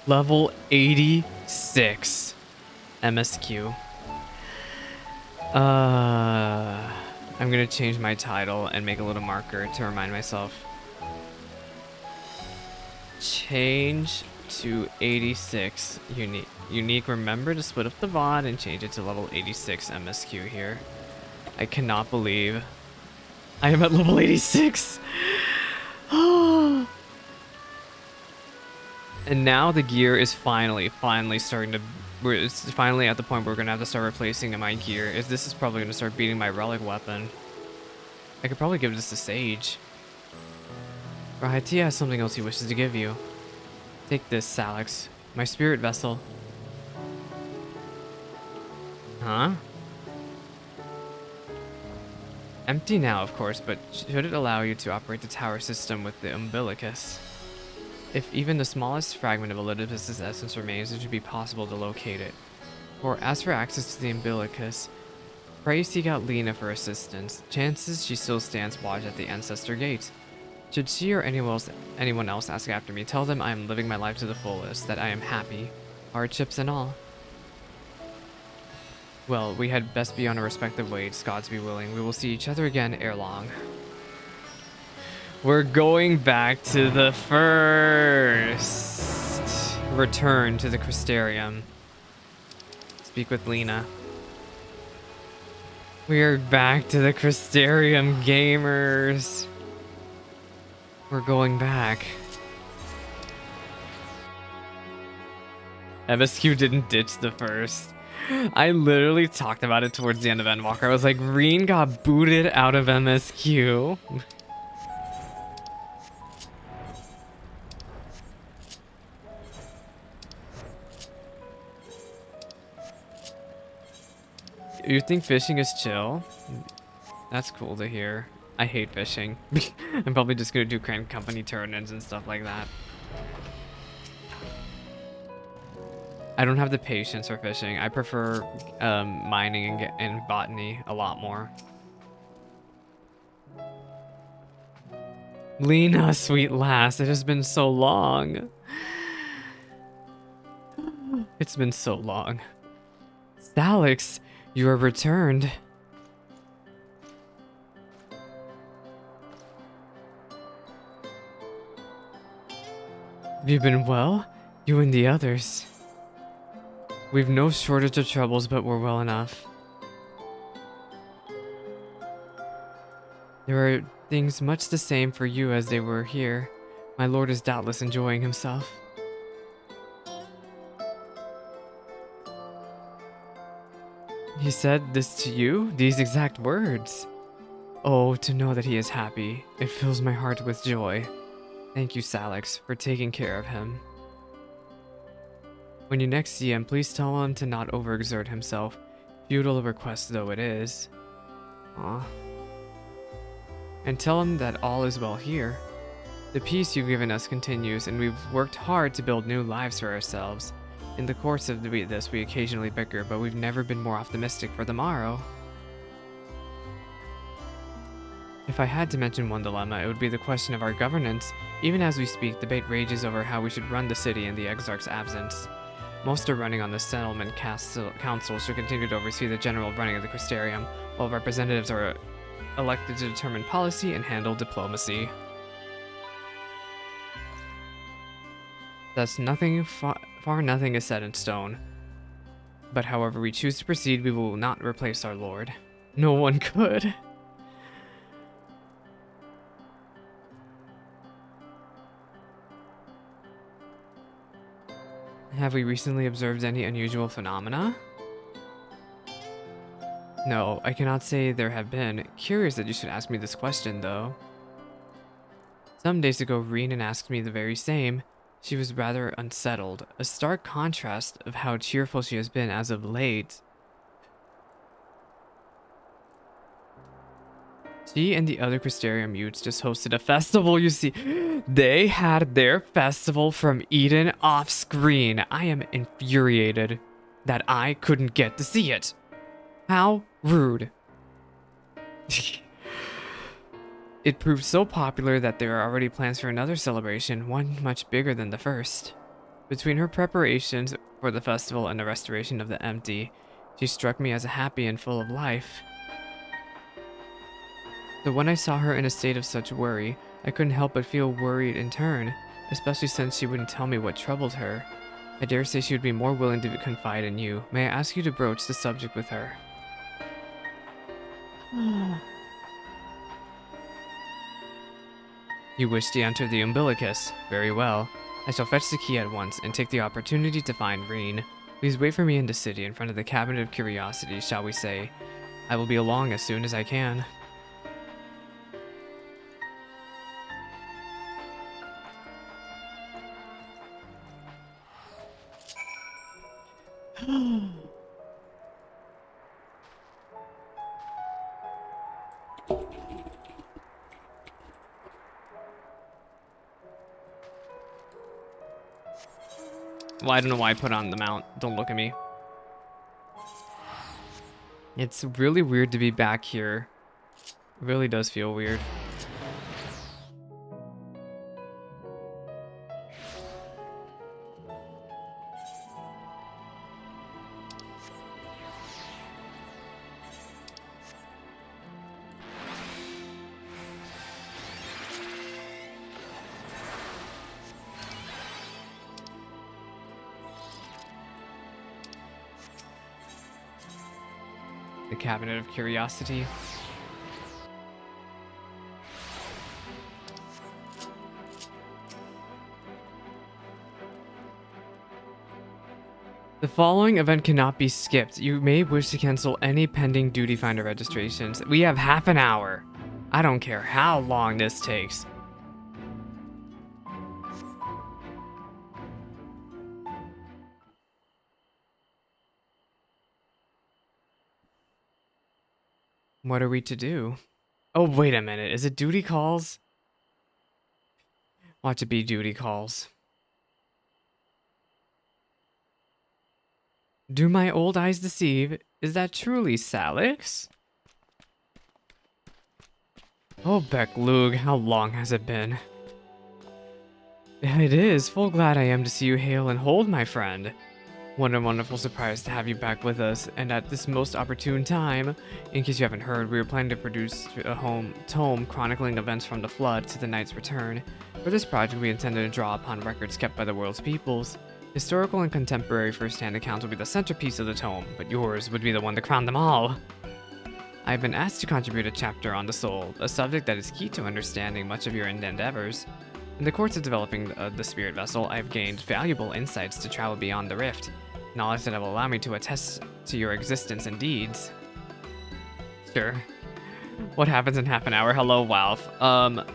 Level 86 MSQ. I'm gonna change my title and make a little marker to remind myself. Change to 86 unique. Remember to split up the VOD and change it to level 86 MSQ here. I cannot believe I am at level 86. And now the gear is finally starting to. It's finally at the point where we're gonna have to start replacing my gear. This is probably gonna start beating my relic weapon. I could probably give this to Sage. Rahatia has something else he wishes to give you. Take this, Salix. My spirit vessel. Huh? Empty now, of course, but should it allow you to operate the tower system with the umbilicus? If even the smallest fragment of Elpis' essence remains, it should be possible to locate it. As for access to the umbilicus, pray seek out Lena for assistance. Chances she still stands watch at the Ancestor Gate. Should she or anyone else ask after me, tell them I am living my life to the fullest, that I am happy, hardships and all. Well, we had best be on our respective ways, gods be willing. We will see each other again ere long. We're going back to the first return to the Crystarium. Speak with Lena. We are back to the Crystarium, gamers. We're going back. MSQ didn't ditch the first. I literally talked about it towards the end of Endwalker. I was like, Reen got booted out of MSQ. You think fishing is chill? That's cool to hear. I hate fishing. I'm probably just gonna do Grand Company tournaments and stuff like that. I don't have the patience for fishing. I prefer mining and botany a lot more. Lena, sweet lass, it has been so long. It's been so long. Salix, you are returned. Have you been well? You and the others. We've no shortage of troubles, but we're well enough. There are things much the same for you as they were here. My lord is doubtless enjoying himself. He said this to you? These exact words? Oh, to know that he is happy. It fills my heart with joy. Thank you, Salix, for taking care of him. When you next see him, please tell him to not overexert himself. Futile request though it is. Aw. And tell him that all is well here. The peace you've given us continues, and we've worked hard to build new lives for ourselves. In the course of this, we occasionally bicker, but we've never been more optimistic for the morrow. If I had to mention one dilemma, it would be the question of our governance. Even as we speak, debate rages over how we should run the city in the Exarch's absence. Most are running on the settlement council should continue to oversee the general running of the Crystarium, while representatives are elected to determine policy and handle diplomacy. Thus, far nothing is set in stone. But however we choose to proceed, we will not replace our lord. No one could. Have we recently observed any unusual phenomena? No, I cannot say there have been. Curious that you should ask me this question, though. Some days ago, Reenan asked me the very same. She was rather unsettled, a stark contrast of how cheerful she has been as of late. She and the other Crystarium youths just hosted a festival, you see. They had their festival from Eden off screen. I am infuriated that I couldn't get to see it. How rude. It proved so popular that there are already plans for another celebration, one much bigger than the first. Between her preparations for the festival and the restoration of the empty, she struck me as happy and full of life. So when I saw her in a state of such worry, I couldn't help but feel worried in turn, especially since she wouldn't tell me what troubled her. I dare say she would be more willing to confide in you. May I ask you to broach the subject with her? You wish to enter the umbilicus. Very well. I shall fetch the key at once and take the opportunity to find Reen. Please wait for me in the city in front of the Cabinet of Curiosity, shall we say. I will be along as soon as I can. Well, I don't know why I put on the mount. Don't look at me. It's really weird to be back here. It really does feel weird. The Cabinet of Curiosity. The following event cannot be skipped. You may wish to cancel any pending duty finder registrations. We have half an hour. I don't care how long this takes. What are we to do? Oh, wait a minute. Is it duty calls? Watch it be duty calls. Do my old eyes deceive? Is that truly Salix? Oh, Becklug, how long has it been? It is. Full glad I am to see you hail and hold, my friend. What a wonderful surprise to have you back with us, and at this most opportune time. In case you haven't heard, we were planning to produce a tome chronicling events from the Flood to the Knight's return. For this project, we intended to draw upon records kept by the world's peoples. Historical and contemporary first-hand accounts will be the centerpiece of the tome, but yours would be the one to crown them all. I have been asked to contribute a chapter on the soul, a subject that is key to understanding much of your endeavors. In the course of developing the spirit vessel, I have gained valuable insights to travel beyond the rift, knowledge that will allow me to attest to your existence and deeds. Sure. What happens in half an hour? Hello, Walf.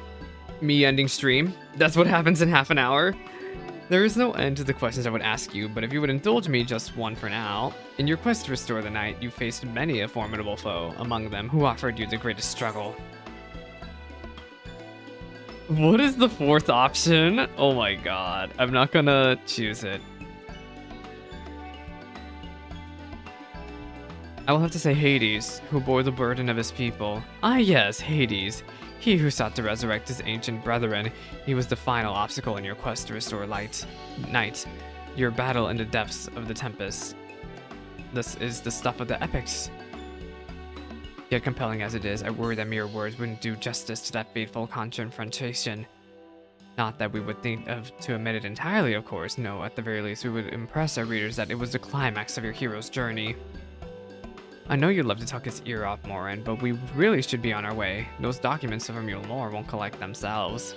Me ending stream? That's what happens in half an hour? There is no end to the questions I would ask you, but if you would indulge me just one for now. In your quest to restore the night, you faced many a formidable foe, among them who offered you the greatest struggle. What is the fourth option? Oh my god, I'm not gonna choose it. I will have to say Hades, who bore the burden of his people. Ah yes, Hades. He who sought to resurrect his ancient brethren. He was the final obstacle in your quest to restore night. Your battle in the depths of the tempest. This is the stuff of the epics. Yet compelling as it is, I worry that mere words wouldn't do justice to that fateful confrontation. Not that we would think to omit it entirely, of course. No, at the very least, we would impress our readers that it was the climax of your hero's journey. I know you'd love to tuck his ear off, Morin, but we really should be on our way. Those documents from your lore won't collect themselves.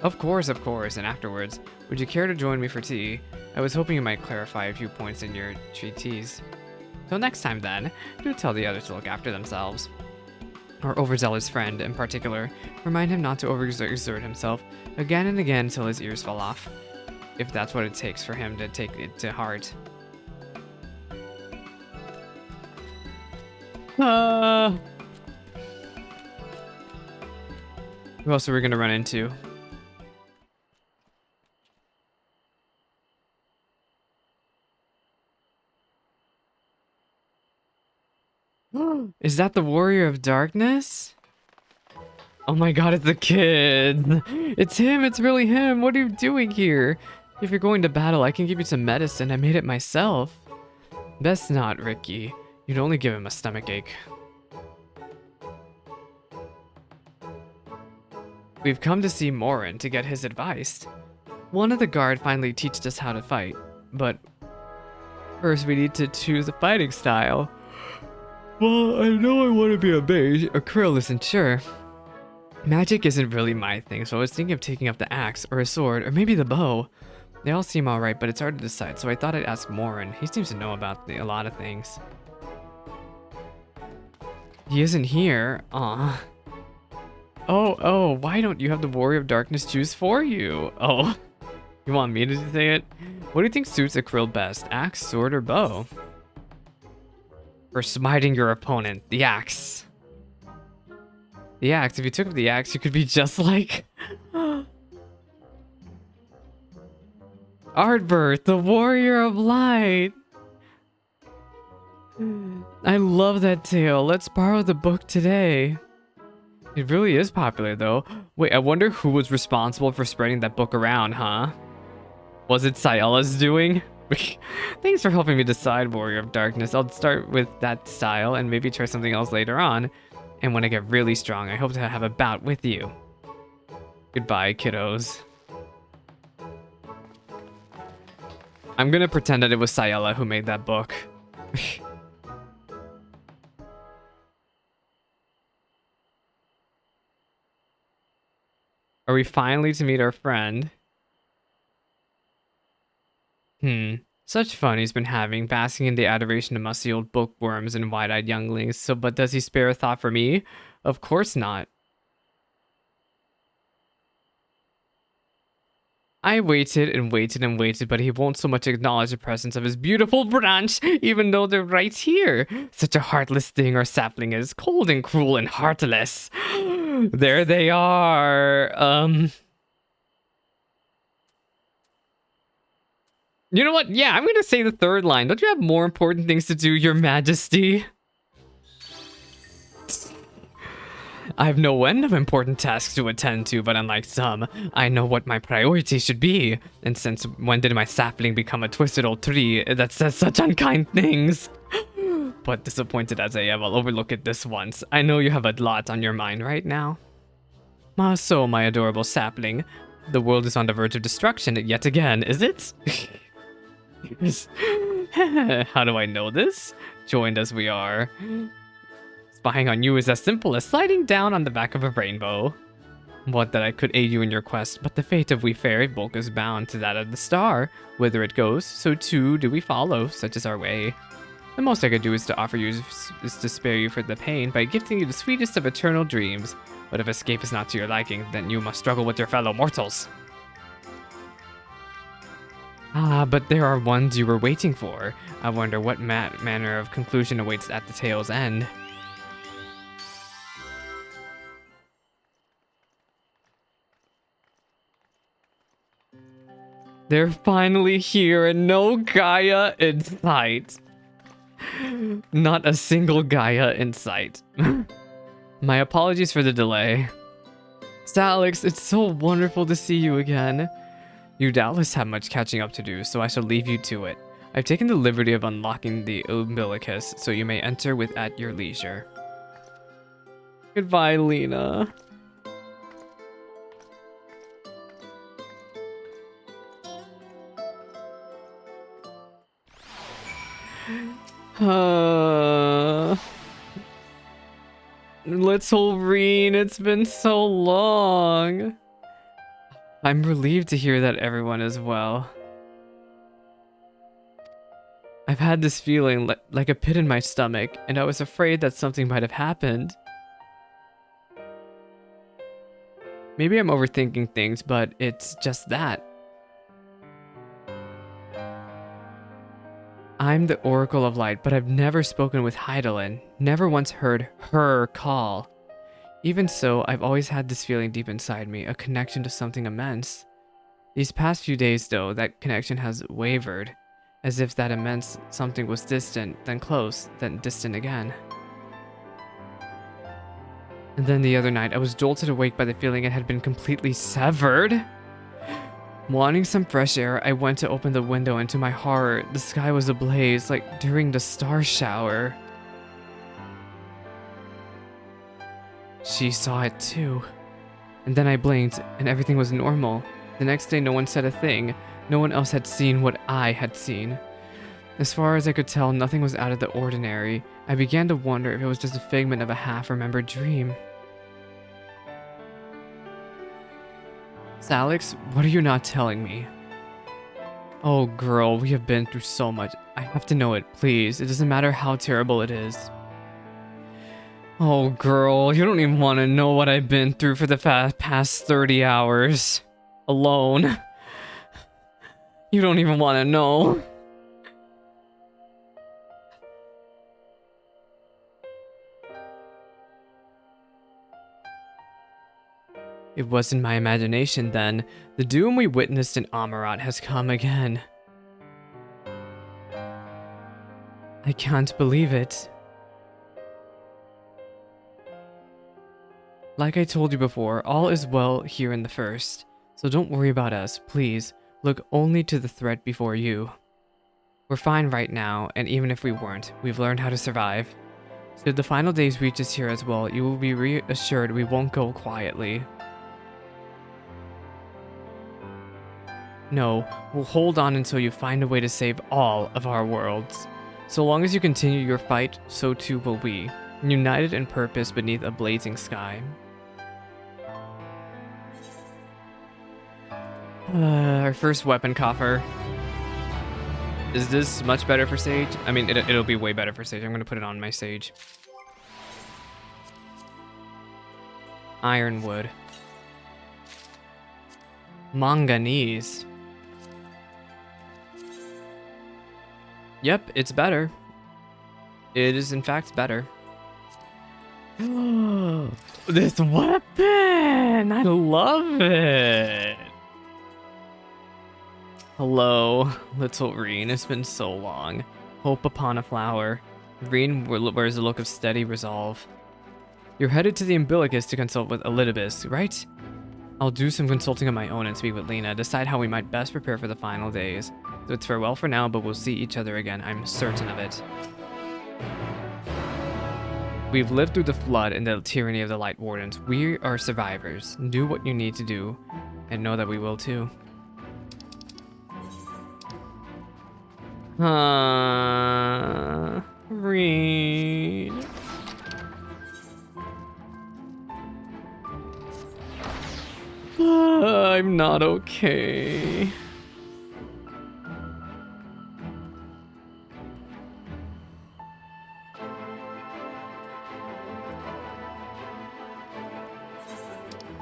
Of course, and afterwards, would you care to join me for tea? I was hoping you might clarify a few points in your treatise. Till next time then, do tell the others to look after themselves. Our overzealous friend, in particular, remind him not to overexert himself again and again till his ears fall off. If that's what it takes for him to take it to heart. Who else are we gonna run into? Is that the Warrior of Darkness? Oh my god, it's the kid! It's him! It's really him! What are you doing here? If you're going to battle, I can give you some medicine. I made it myself. Best not, Ricky. You'd only give him a stomachache. We've come to see Morin to get his advice. One of the guard finally teached us how to fight, but first we need to choose a fighting style. Well, I know I want to be a mage. A krill isn't sure. Magic isn't really my thing, so I was thinking of taking up the axe, or a sword, or maybe the bow. They all seem alright, but it's hard to decide, so I thought I'd ask Morin. He seems to know about a lot of things. He isn't here. Aw. Oh, why don't you have the Warrior of Darkness choose for you? Oh, you want me to say it? What do you think suits a krill best? Axe, sword, or bow? For smiting your opponent, the axe. The axe, if you took up the axe, you could be just like Artbirth, the Warrior of Light. I love that tale. Let's borrow the book today. It really is popular though. Wait, I wonder who was responsible for spreading that book around, huh? Was it Cyella's doing? Thanks for helping me decide, Warrior of Darkness. I'll start with that style and maybe try something else later on. And when I get really strong, I hope to have a bout with you. Goodbye, kiddos. I'm gonna pretend that it was Cyella who made that book. Are we finally to meet our friend? Such fun he's been having, basking in the adoration of musty old bookworms and wide-eyed younglings. So, but does he spare a thought for me? Of course not. I waited and waited and waited, but he won't so much acknowledge the presence of his beautiful branch, even though they're right here. Such a heartless thing our sapling is, cold and cruel and heartless. There they are. You know what? Yeah, I'm gonna say the third line. Don't you have more important things to do, Your Majesty? I have no end of important tasks to attend to, but unlike some, I know what my priority should be. And since when did my sapling become a twisted old tree that says such unkind things? But disappointed as I am, I'll overlook it this once. I know you have a lot on your mind right now. So, my adorable sapling, the world is on the verge of destruction yet again, is it? How do I know this? Joined as we are. Spying on you is as simple as sliding down on the back of a rainbow. What that I could aid you in your quest, but the fate of we fairy folk is bound to that of the star. Whither it goes, so too do we follow, such is our way. The most I could do is to offer you is to spare you for the pain by gifting you the sweetest of eternal dreams. But if escape is not to your liking, then you must struggle with your fellow mortals. Ah, but there are ones you were waiting for. I wonder what manner of conclusion awaits at the tale's end. They're finally here and no Gaia in sight. Not a single Gaia in sight. My apologies for the delay. Salix, it's so wonderful to see you again. You doubtless have much catching up to do, so I shall leave you to it. I've taken the liberty of unlocking the umbilicus, so you may enter with at your leisure. Goodbye, Lena. Little Reen, it's been so long. I'm relieved to hear that everyone is well. I've had this feeling like a pit in my stomach, and I was afraid that something might have happened. Maybe I'm overthinking things, but it's just that. I'm the Oracle of Light, but I've never spoken with Heidelin, never once heard her call. Even so, I've always had this feeling deep inside me, a connection to something immense. These past few days, though, that connection has wavered, as if that immense something was distant, then close, then distant again. And then the other night, I was jolted awake by the feeling it had been completely severed. Wanting some fresh air, I went to open the window, and to my horror, the sky was ablaze, like during the star shower. She saw it too. And then I blinked, and everything was normal. The next day, no one said a thing. No one else had seen what I had seen. As far as I could tell, nothing was out of the ordinary. I began to wonder if it was just a figment of a half-remembered dream. Alex, what are you not telling me? Oh, girl, we have been through so much. I have to know it, please. It doesn't matter how terrible it is. Oh, girl, you don't even want to know what I've been through for the past 30 hours. Alone. You don't even want to know. It wasn't my imagination then. The doom we witnessed in Amarat has come again. I can't believe it. Like I told you before, all is well here in the first. So don't worry about us, please. Look only to the threat before you. We're fine right now, and even if we weren't, we've learned how to survive. Should the final days reach us here as well, you will be reassured we won't go quietly. No, we'll hold on until you find a way to save all of our worlds. So long as you continue your fight, so too will we, united in purpose beneath a blazing sky. Our first weapon coffer. Is this much better for Sage? I mean, it'll be way better for Sage. I'm going to put it on my Sage. Ironwood. Manganese. Yep, it's better. It is in fact better. This weapon! I love it! Hello, little Reen. It's been so long. Hope upon a flower. Reen wears a look of steady resolve. You're headed to the Umbilicus to consult with Elpis, right? I'll do some consulting of my own and speak with Lena, decide how we might best prepare for the final days. So it's farewell for now, but we'll see each other again, I'm certain of it. We've lived through the flood and the tyranny of the Light Wardens. We are survivors. Do what you need to do, and know that we will too. Reed. I'm not okay.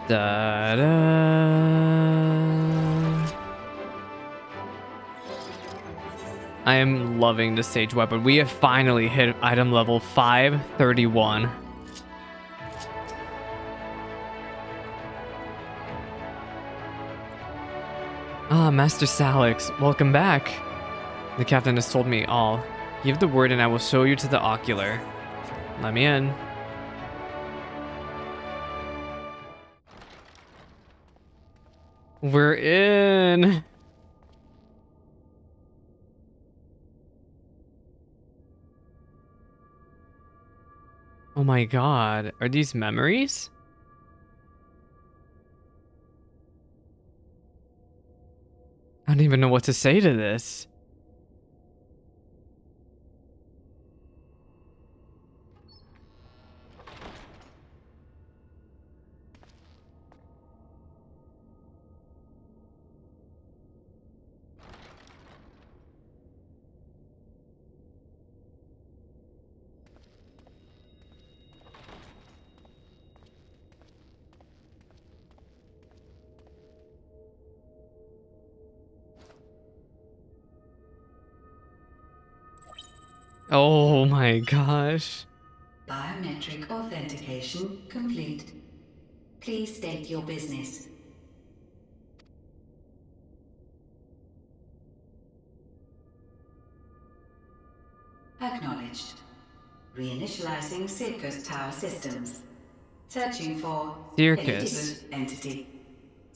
Da da. I am loving the Sage weapon. We have finally hit item level 531. Ah, Master Salix, welcome back. The captain has told me all. Give the word and I will show you to the ocular. Let me in. We're in. Oh my god, are these memories? I don't even know what to say to this. Oh my gosh. Biometric authentication complete. Please state your business. Acknowledged. Reinitializing Circus Tower systems. Searching for Circus. entity.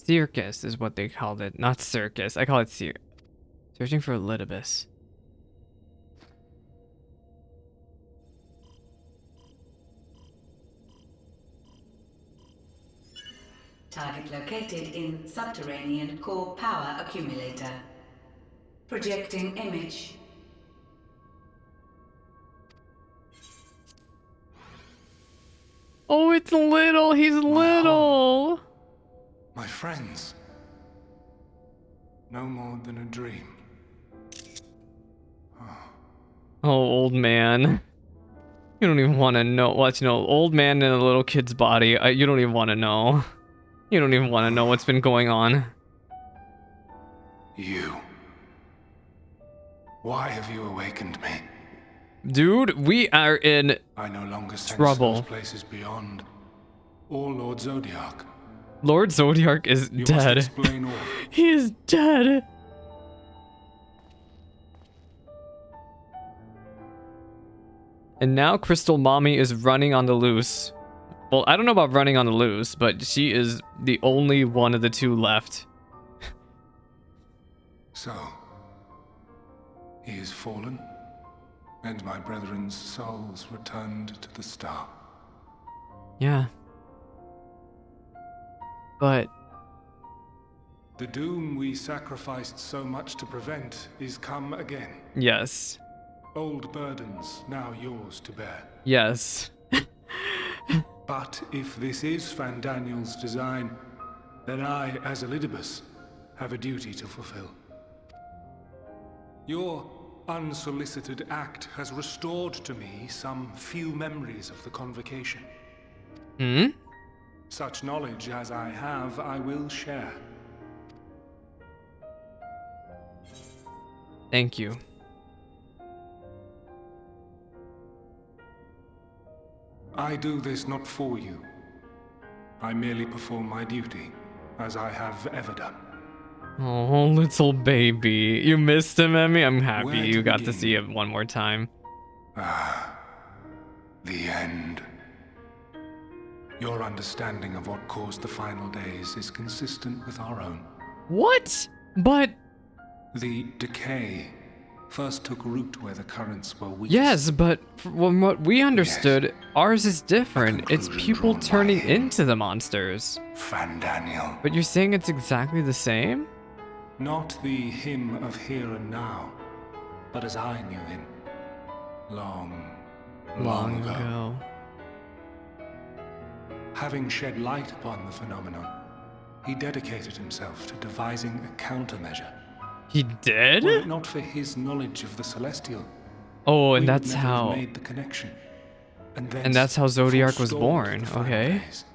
Circus is what they called it, not circus. I call it searching for Elpis. Target located in subterranean core power accumulator. Projecting image. Oh, it's little. He's little. My friends. No more than a dream. Oh, old man. You don't even want to know. What, old man in a little kid's body. You don't even want to know. You don't even want to know what's been going on. You. Why have you awakened me? Dude, we are in I no longer sense trouble. those places beyond. Or Lord Zodiac. Lord Zodiac is You dead. must explain all. He is dead. And now Crystal Mommy is running on the loose. Well, I don't know about running on the loose, but she is the only one of the two left. So, he is fallen, and my brethren's souls returned to the star. Yeah. But The doom we sacrificed so much to prevent is come again. yes. Old burdens now yours to bear. Yes. But if this is Fandaniel's design, then I, as Elpis, have a duty to fulfill. Your unsolicited act has restored to me some few memories of the convocation. Hmm? Such knowledge as I have, I will share. Thank you. I do this not for you. I merely perform my duty, as I have ever done. Oh, little baby. You missed him, Emmy? I'm happy Where to you got to begin? see him one more time. The end. Your understanding of what caused the final days is consistent with our own. What? But The decay first took root where the currents were weakest. yes, but from what we understood, ours is different. It's conclusion people drawn by turning him. into the monsters. Fandaniel. But you're saying it's exactly the same? Not the him of here and now, but as I knew him. Long ago. Having shed light upon the phenomenon, he dedicated himself to devising a countermeasure. He Were did? it not for his knowledge of the Celestial, Oh, and we would that's never have how. made the connection. And that's how Zodiac was forestalled born, the final okay. days.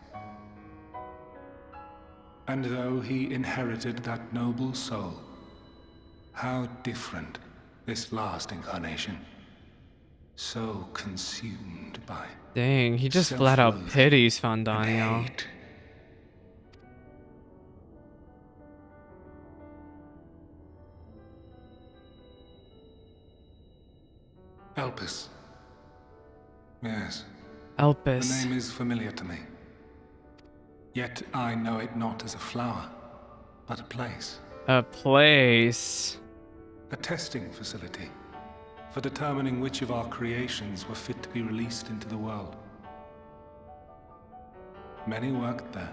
And though he inherited that noble soul, how different this last incarnation. So consumed by Dang, he just flat out self-loathing pities and Fandaniel. hate. Elpis. Yes, the Elpis. name is familiar to me. Yet I know it not as a flower, but a place. A place. A testing facility for determining which of our creations were fit to be released into the world. Many worked there,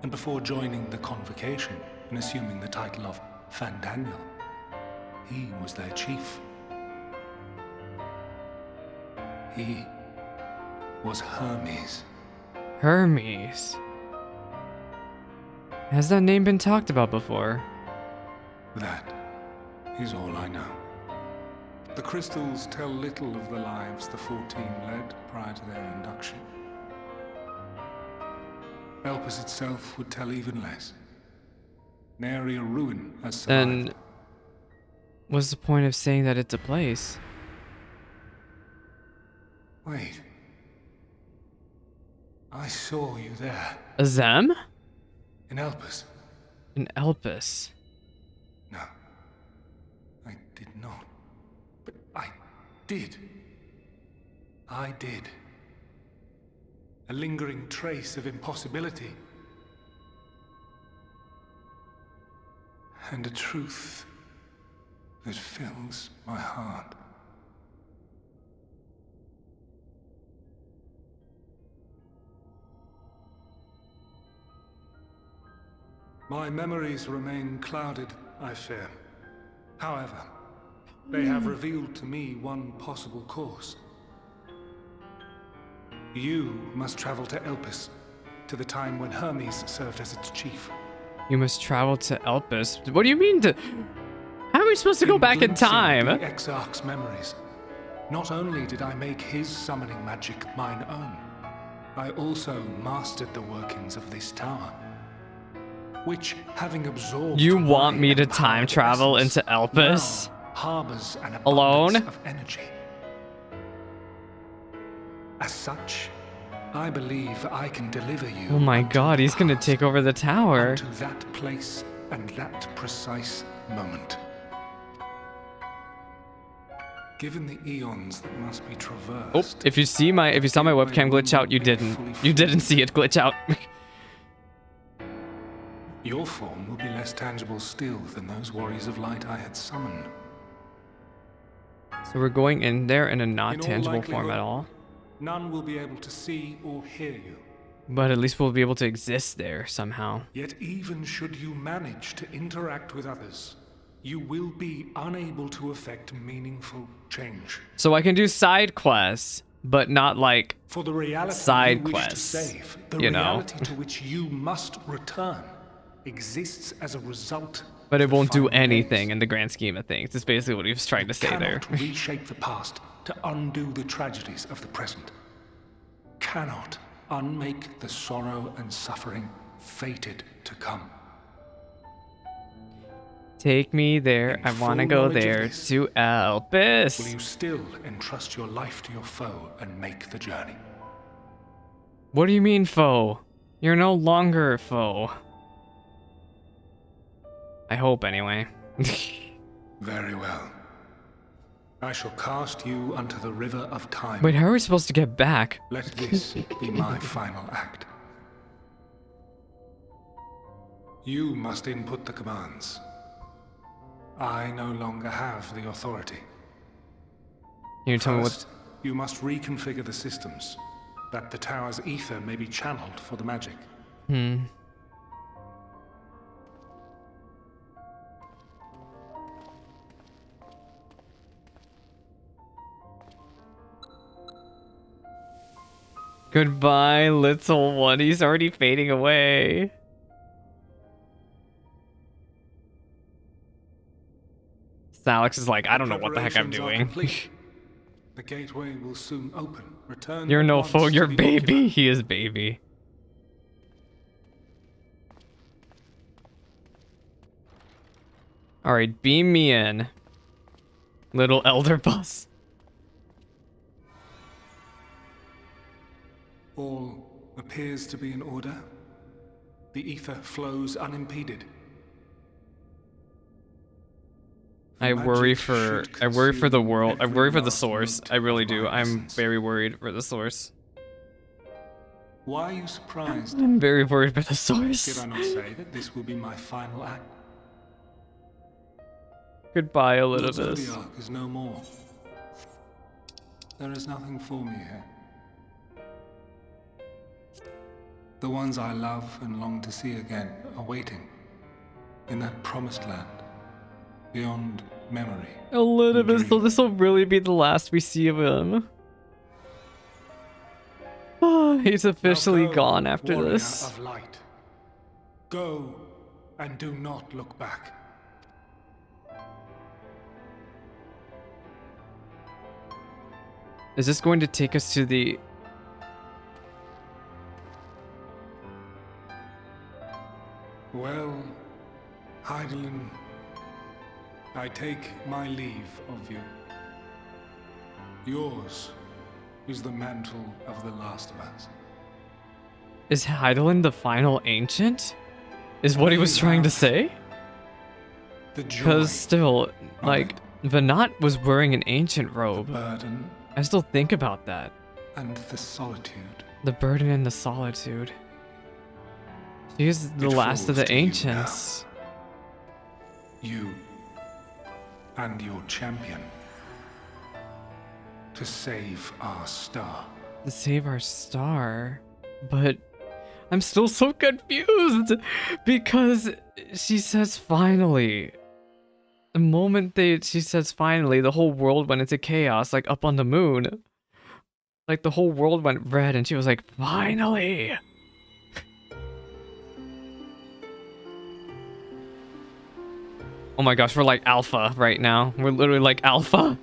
and before joining the convocation and assuming the title of Fandaniel, he was their chief. He was Hermes. Hermes. Has that name been talked about before? That is all I know. The crystals tell little of the lives the 14 led prior to their induction. Elpis itself would tell even less. Nary a ruin has survived. Then what's the point of saying that it's a place? Wait. I saw you there. A Zem? In Elpis. An Elpis. No. I did not. But I did. I did. A lingering trace of impossibility. and a truth that fills my heart. My memories remain clouded, I fear. However, they have revealed to me one possible course. You must travel to Elpis, to the time when Hermes served as its chief. You must travel to Elpis. What do you mean to... How are we supposed to go back in glimpsing time? The Exarch's memories, not only did I make his summoning magic mine own, I also mastered the workings of this tower, which, having absorbed You want my me to empowered time travel essence, into Elpis? now harbors an abundance Alone? of energy. As such, I believe I can deliver you. Oh my unto god, the he's gonna past, take over the tower. unto that place and that precise moment. Given the eons that must be Oh, traversed. if you saw my webcam glitch out, you didn't. You didn't see it glitch out. Your form will be less tangible still than those warriors of light I had summoned. So we're going in there in a not In all tangible form likelihood, at all. None will be able to see or hear you. But at least we'll be able to exist there somehow. Yet even should you manage to interact with others, you will be unable to effect meaningful change. So I can do side quests, but not like For the reality side you wish quests, to save, the you know. reality to which you must return, exists as a result. But it of the won't do final anything days. in the grand scheme of things. That's basically what he was trying to say there. Cannot reshape the past to undo the tragedies of the present. Cannot unmake the sorrow and suffering fated to come. Take me there. In I want to full go knowledge of there this, to Will Elpis. you still entrust your life to your foe and make the journey? What do you mean, foe? You're no longer a foe. I hope, anyway. Very well. I shall cast you unto the river of time. Wait, how are we supposed to get back? Let this be my final act. You must input the commands. I no longer have the authority. Can you tell me First, you must reconfigure the systems, that the tower's ether may be channeled for the magic. Goodbye, little one. He's already fading away. Alex is like, I don't know what the heck I'm Preparations are doing. complete. The gateway will soon open. Return You're at no once foe, to you're the baby. occupant. He is baby. Alright, beam me in. Little elder bus. All appears to be in order. The ether flows unimpeded. I worry for the world. I every worry for the last source. note I really of do. my I'm essence. very worried for the source. Why are you surprised? I'm very worried for the Did source. I not say that this will be my final act? Goodbye, The Elpis. Zodiac is no more. There is nothing for me here. The ones I love and long to see again are waiting in that promised land, beyond memory. Elpis, so dream. this will really be the last we see of him. He's officially Now go, gone after warrior this. of light. Go and do not look back. Is this going to take us to the... Well, Heidelin, I take my leave of you. Yours is the mantle of the last of us. Is Heidelin the final ancient? Is what he was trying to say? The joy, Because still, like, it. Venat was wearing an ancient the robe. burden, I still think about that. and the solitude. The burden and the solitude. She is the It last of falls the to you ancients. You and your champion to save our star. To save our star? But I'm still so confused because she says finally. The moment she says finally, the whole world went into chaos, like up on the moon. Like the whole world went red and she was like, finally! Oh my gosh, we're like alpha right now. We're literally like alpha.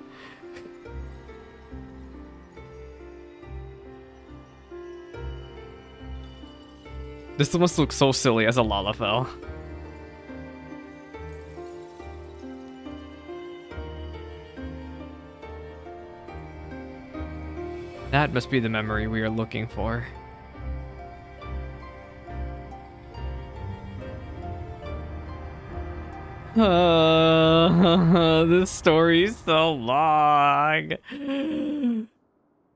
This must look so silly as a Lalafell. That must be the memory we are looking for. This story's so long.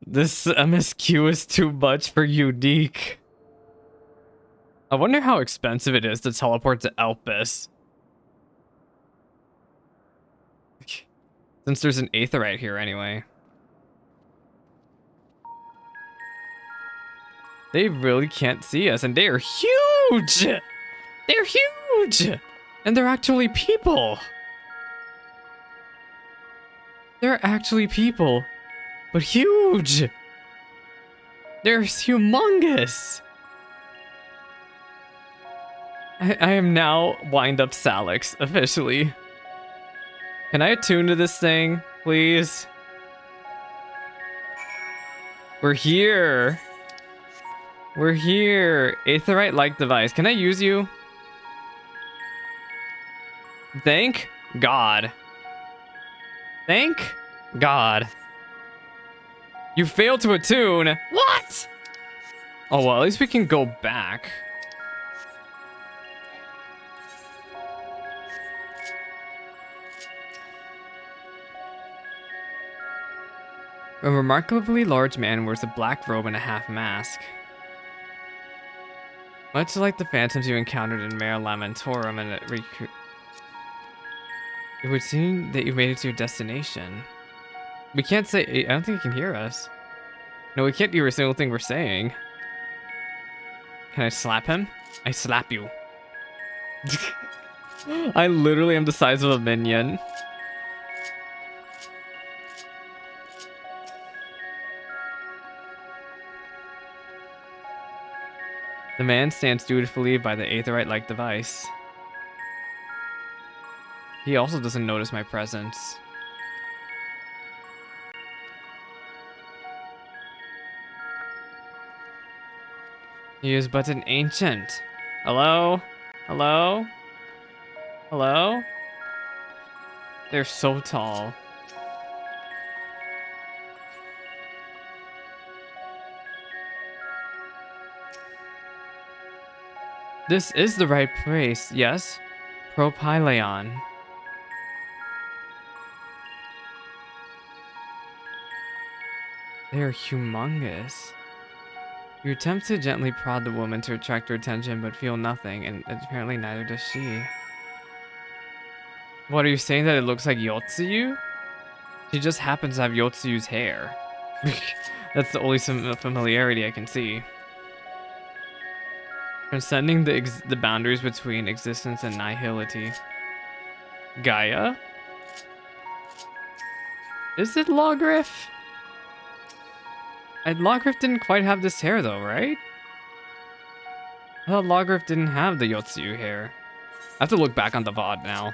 This MSQ is too much for Unique. I wonder how expensive it is to teleport to Elpis. Since there's an aetheryte here anyway. They really can't see us, and they are huge! They're huge! And they're actually people. They're actually people, but huge. They're humongous. I am now Wind Up Salix, officially. Can I attune to this thing, please? We're here. We're here. Aetheryte-like device. Can I use you? Thank God. Thank God. You failed to attune. What? Oh, well, at least we can go back. A remarkably large man wears a black robe and a half mask. Much like the phantoms you encountered in Mare Lamentorum, and it would seem that you made it to your destination. We can't say. I don't think he can hear us. No, we can't hear a single thing we're saying. Can I slap him? I slap you. I literally am the size of a minion. The man stands dutifully by the aetheryte-like device. He also doesn't notice my presence. He is but an ancient. Hello? Hello? Hello? They're so tall. This is the right place, yes? Propyleon. They are humongous. You attempt to gently prod the woman to attract her attention, but feel nothing, and apparently neither does she. What, are you saying that it looks like Yotsuyu? She just happens to have Yotsuyu's hair. That's the only familiarity I can see. Transcending the boundaries between existence and nihility. Gaia? Is it Logriff? Logriff didn't quite have this hair though, right? I thought Logriff didn't have the Yotsuyu hair. I have to look back on the VOD now.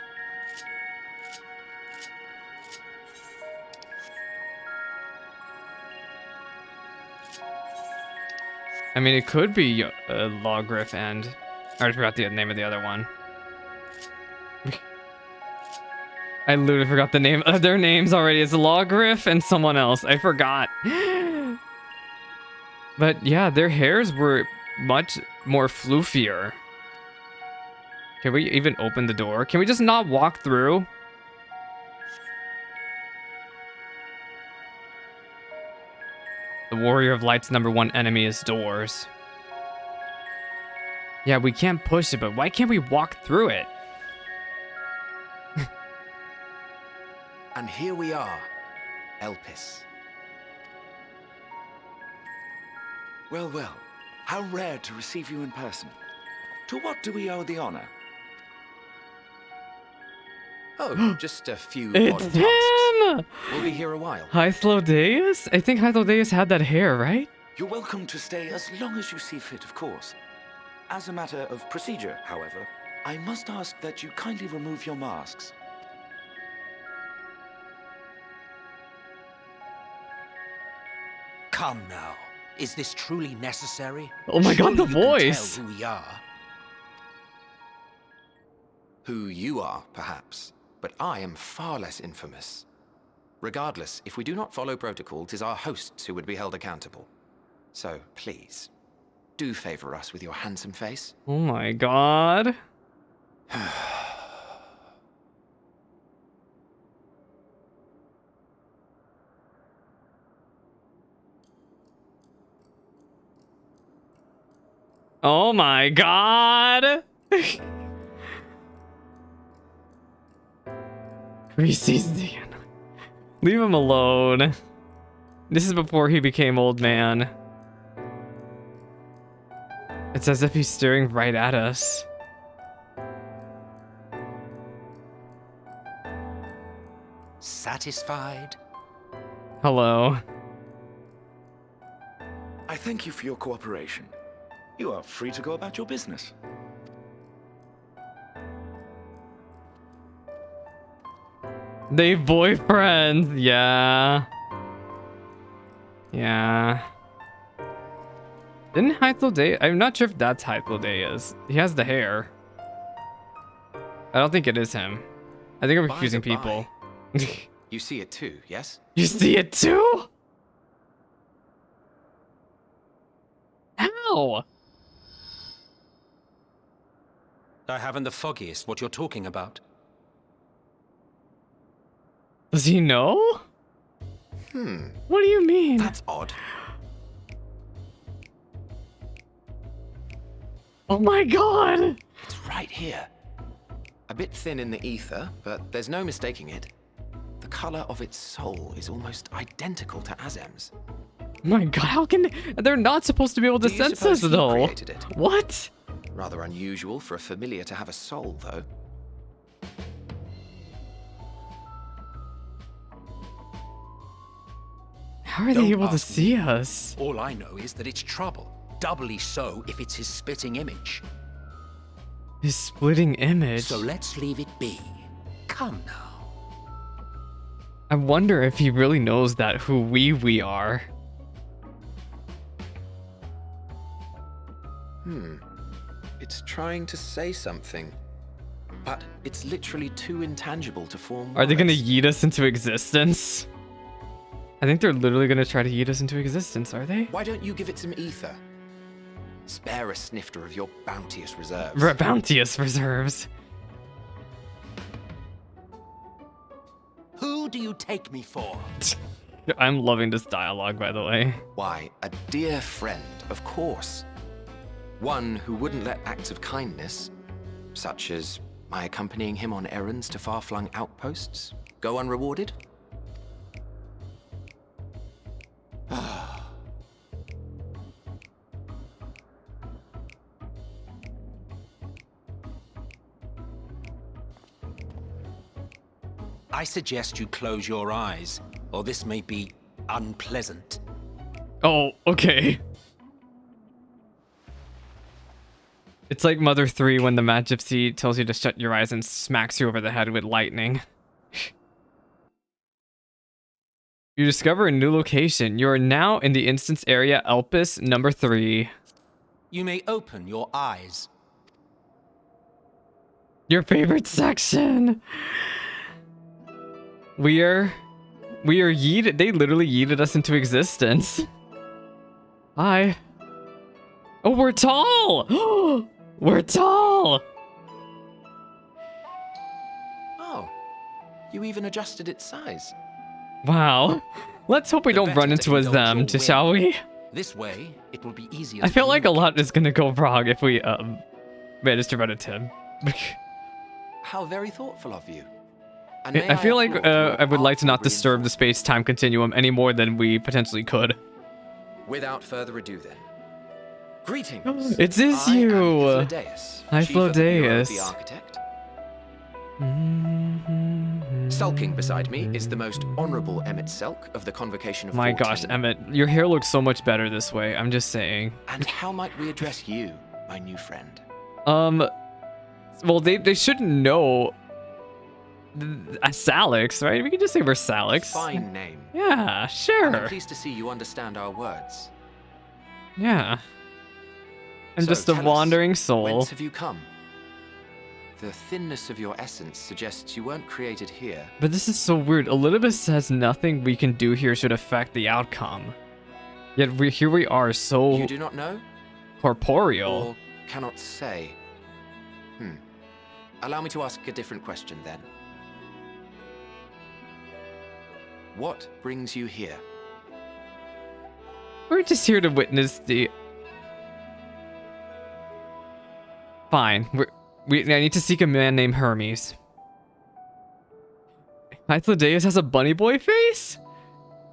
I mean, it could be Logriff and... I already forgot the name of the other one. I literally forgot the name of their names already. It's Logriff and someone else. I forgot. But yeah, their hairs were much more floofier. Can we even open the door? Can we just not walk through? The Warrior of Light's #1 enemy is doors. Yeah, we can't push it, but why can't we walk through it? And here we are, Elpis. Well, well, how rare to receive you in person. To what do we owe the honor? Oh, just a few It's odd tasks. him! We'll be here a while. Hythlodeus? I think Hythlodeus had that hair, right? You're welcome to stay as long as you see fit, of course. As a matter of procedure, however, I must ask that you kindly remove your masks. Come now. Is this truly necessary? Oh my god, the Surely you can voice! tell who we are. Who you are, perhaps, but I am far less infamous. Regardless, if we do not follow protocol, 'tis our hosts who would be held accountable. So, please, do favor us with your handsome face. Oh my god. Oh my god! Crystarium. Leave him alone. This is before he became old man. It's as if he's staring right at us. Satisfied? Hello. I thank you for your cooperation. You are free to go about your business. They boyfriends, yeah. Yeah. Didn't Hythlodeus? I'm not sure if that's Hythlodeus. He has the hair. I don't think it is him. I think I'm By confusing the people. You see it too, yes? You see it too? How? I haven't the foggiest what you're talking about. Does he know? What do you mean? That's odd. Oh my god! It's right here. A bit thin in the ether, but there's no mistaking it. The color of its soul is almost identical to Azem's. Oh my god, how can they're not supposed to be able to Do you sense this suppose he though? created it? What? Rather unusual for a familiar to have a soul, though. How are they Don't able to ask see us? All I know is that it's trouble. Doubly so if it's his spitting image. His splitting image. So let's leave it be. Come now. I wonder if he really knows that who we are. It's trying to say something, but it's literally too intangible to form Are they gonna words. yeet us into existence? I think they're literally gonna try to yeet us into existence, are they? Why don't you give it some ether? Spare a snifter of your bounteous reserves. Bounteous reserves. Who do you take me for? I'm loving this dialogue, by the way. Why, a dear friend, of course. One who wouldn't let acts of kindness, such as my accompanying him on errands to far-flung outposts, go unrewarded? I suggest you close your eyes, or this may be unpleasant. Oh, okay. It's like Mother 3 when the Mad Gypsy tells you to shut your eyes and smacks you over the head with lightning. You discover a new location. You are now in the instance area Elpis number 3. You may open your eyes. Your favorite section. We are yeeted. They literally yeeted us into existence. Hi. Oh, we're tall. We're tall. Oh, you even adjusted its size. Wow. Let's hope we The don't better run to into a indulge them, your just whim. shall we? This way, it will be easier. I to feel like a lot communicate. is gonna go wrong if we manage to run into him. How very thoughtful of you. And may I feel like applaud your I would like to not artful disturb the space-time continuum any more than we potentially could. Without further ado, then. Greetings. It is I am you. Hythlodeus, Hythlodeus. Chief of the Bureau of the Architect. Sulking beside me is the most honorable Emmett Selk of the Convocation of My 14. gosh, Emmett, your hair looks so much better this way. I'm just saying. And how might we address you, my new friend? Well, they shouldn't know. Salix, right? We can just say we're Salix. Fine name. Yeah, And sure. I'm pleased to see you understand our words. Yeah. I'm So, just a tell us, wandering soul. Whence have you come? The thinness of your essence suggests you weren't created here. But this is so weird. Elizabeth says nothing we can do here should affect the outcome. Yet here we are, so You do not know? corporeal. Or cannot say? Allow me to ask a different question then. What brings you here? We're just here to witness the... Fine. I need to seek a man named Hermes. Hythlodeus has a bunny boy face?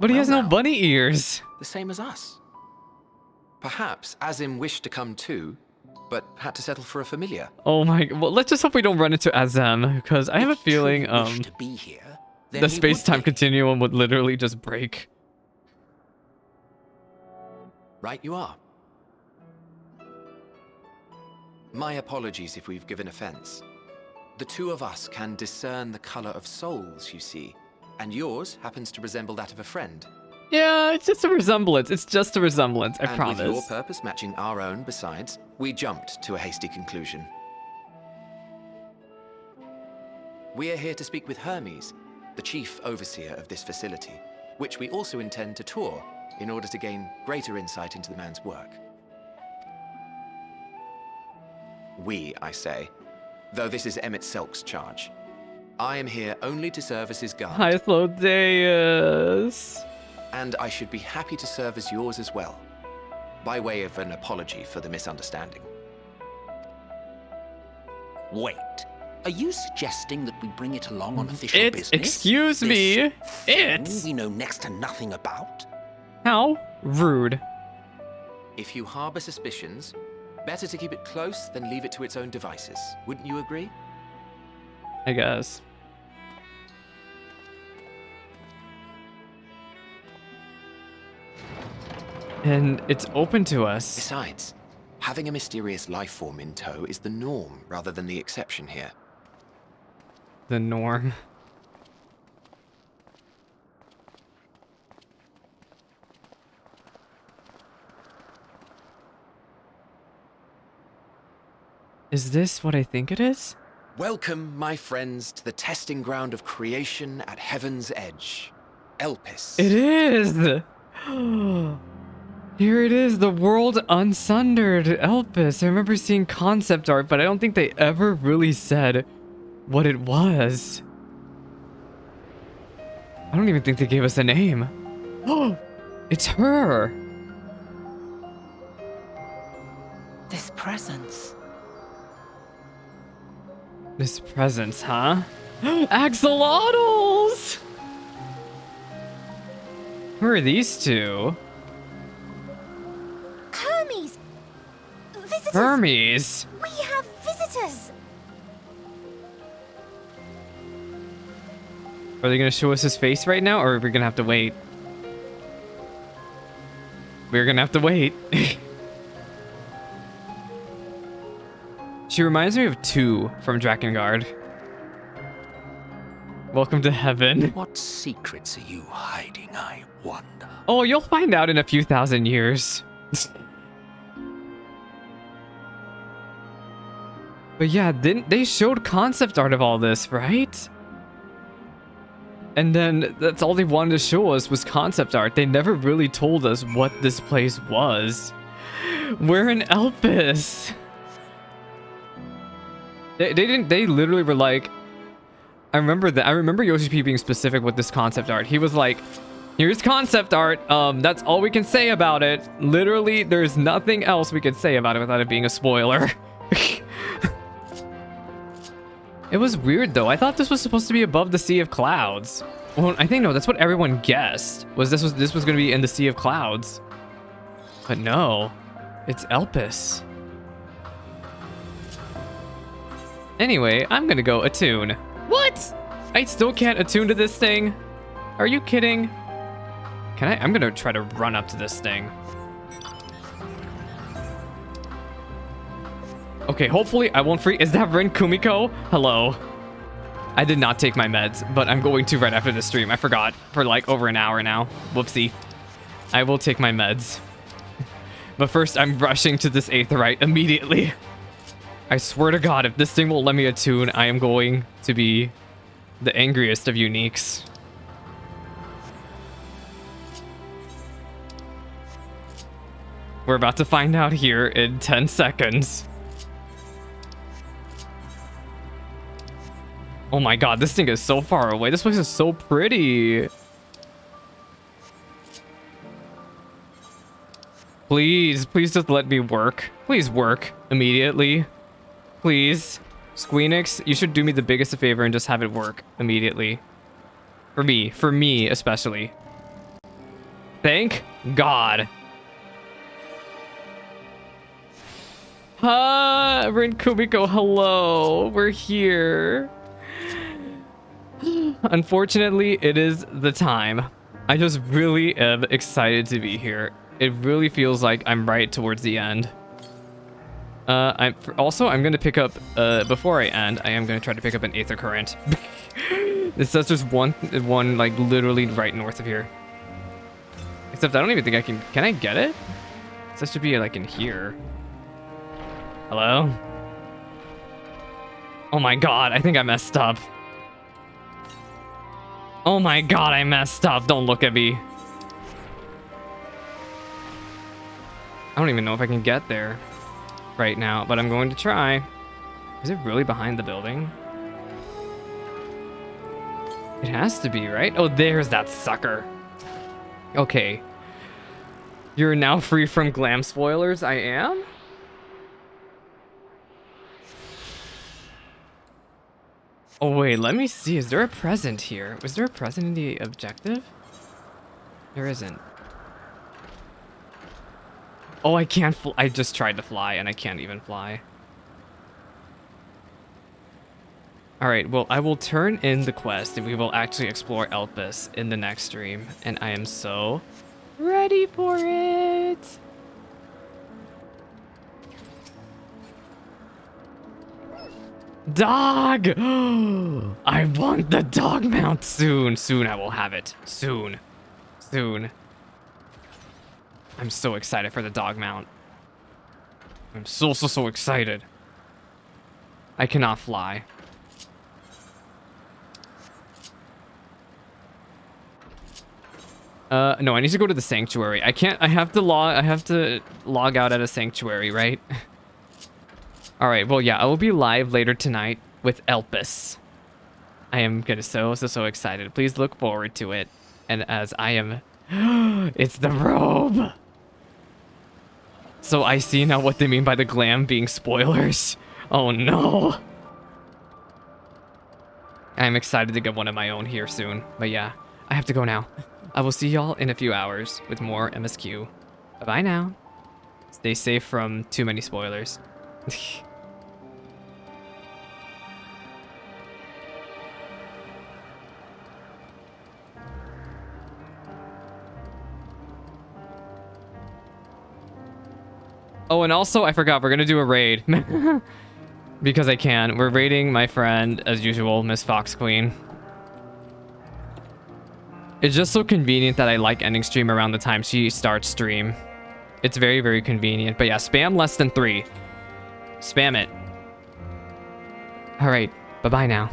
But he Well has no now. bunny ears. The same as us. Perhaps Azim wished to come too, but had to settle for a familiar. Oh my... Well, let's just hope we don't run into Azem, because I have a If he truly feeling, wished to be here, then the he would space-time be. continuum would literally just break. Right you are. My apologies if we've given offense. The two of us can discern the color of souls, you see, and yours happens to resemble that of a friend. Yeah, it's just a resemblance. It's just a resemblance, I And promise. with your purpose matching our own besides, we jumped to a hasty conclusion. We are here to speak with Hermes, the chief overseer of this facility, which we also intend to tour in order to gain greater insight into the man's work. We, I say, though this is Emmett Selk's charge. I am here only to serve as his guard, Hythlodeus. and I should be happy to serve as yours as well, by way of an apology for the misunderstanding. Wait. Are you suggesting that we bring it along on official business? Excuse me. This thing It's... we know next to nothing about? How rude. If you harbor suspicions, better to keep it close than leave it to its own devices. Wouldn't you agree? I guess. And it's open to us. Besides, having a mysterious life form in tow is the norm rather than the exception here. The norm. Is this what I think it is? Welcome, my friends, to the testing ground of creation at Heaven's Edge. Elpis. It is! Here it is, the world unsundered Elpis. I remember seeing concept art, but I don't think they ever really said what it was. I don't even think they gave us a name. Oh, it's her. This presence. This presence, huh? Axolotls! Who are these two? Hermes! Visitors! Hermes! We have visitors! Are they gonna show us his face right now, or are we gonna have to wait? We're gonna have to wait. She reminds me of 2 from Drakengard. Welcome to heaven. What secrets are you hiding, I wonder? Oh, you'll find out in a few thousand years. But yeah, they showed concept art of all this, right? And then that's all they wanted to show us was concept art. They never really told us what this place was. We're in Elpis. They literally were like, I remember Yoshi P being specific with this concept art. He was like, here's concept art. That's all we can say about it. Literally, there's nothing else we could say about it without it being a spoiler. It was weird though. I thought this was supposed to be above the Sea of Clouds. Well, I think no, that's what everyone guessed. This was gonna be in the Sea of Clouds. But no, it's Elpis. Anyway, I'm gonna go attune. What? I still can't attune to this thing? Are you kidding? Can I? I'm gonna try to run up to this thing. Okay, hopefully I won't free. Is that Ren Kumiko? Hello. I did not take my meds, but I'm going to right after the stream. I forgot for like over an hour now. Whoopsie. I will take my meds. But first, I'm rushing to this Aetheryte immediately. I swear to God, if this thing won't let me attune, I am going to be the angriest of uniques. We're about to find out here in 10 seconds. Oh my God, this thing is so far away. This place is so pretty. Please, please just let me work. Please work immediately. Please. Squeenix, you should do me the biggest favor and just have it work immediately. For me especially. Thank God. Rin Kumiko, hello. We're here. Unfortunately, it is the time. I just really am excited to be here. It really feels like I'm right towards the end. I'm gonna pick up before I end. I am gonna try to pick up an Aether Current. It says there's one like literally right north of here. Except I don't even think I can. Can I get it? This should be like in here. Hello? Oh my God, I think I messed up. Oh my God, I messed up. Don't look at me. I don't even know if I can get there right now, but I'm going to try. Is it really behind the building? It has to be, right? Oh, there's that sucker. Okay. You're now free from glam spoilers. I am? Oh, wait, let me see. Is there a present here? Was there a present in the objective? There isn't. Oh, I can't I just tried to fly and I can't even fly. Alright, well, I will turn in the quest and we will actually explore Elpis in the next stream. And I am so ready for it. Dog! I want the dog mount soon. Soon I will have it. Soon. Soon. I'm so excited for the dog mount. I'm so excited. I cannot fly. No, I need to go to the sanctuary. I have to log out at a sanctuary, right? All right, well, yeah, I will be live later tonight with Elpis. I am gonna so excited. Please look forward to it. And as I am, it's the robe. So I see now what they mean by the glam being spoilers. Oh no. I'm excited to get one of my own here soon. But yeah, I have to go now. I will see y'all in a few hours with more MSQ. Bye-bye now. Stay safe from too many spoilers. Oh, and also, I forgot, we're gonna do a raid. Because I can. We're raiding my friend, as usual, Miss Fox Queen. It's just so convenient that I like ending stream around the time she starts stream. It's very, very convenient. But yeah, spam less than 3. Spam it. Alright, bye-bye now.